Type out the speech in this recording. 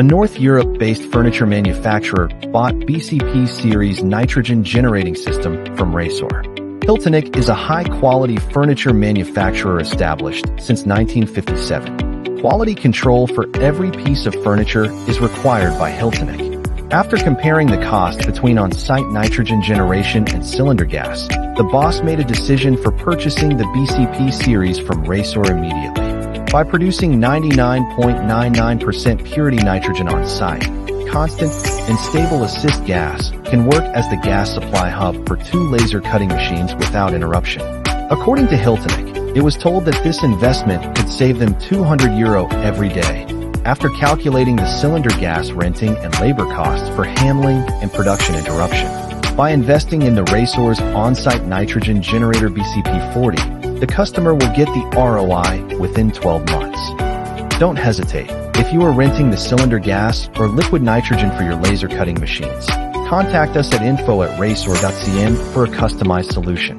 A North Europe-based furniture manufacturer bought BCP series nitrogen generating system from Raysoar. Hyllteknik is a high-quality furniture manufacturer established since 1957. Quality control for every piece of furniture is required by Hyllteknik. After comparing the cost between on-site nitrogen generation and cylinder gas, the boss made a decision for purchasing the BCP series from Raysoar immediately. By producing 99.99% purity nitrogen on-site, constant and stable assist gas can work as the gas supply hub for 2 laser cutting machines without interruption. According to Hyllteknik, it was told that this investment could save them €200 every day, after calculating the cylinder gas renting and labor costs for handling and production interruption. By investing in the Raysoar's on-site nitrogen generator BCP40, the customer will get the ROI within 12 months. Don't hesitate. If you are renting the cylinder gas or liquid nitrogen for your laser cutting machines, contact us at info@raysoar.cn for a customized solution.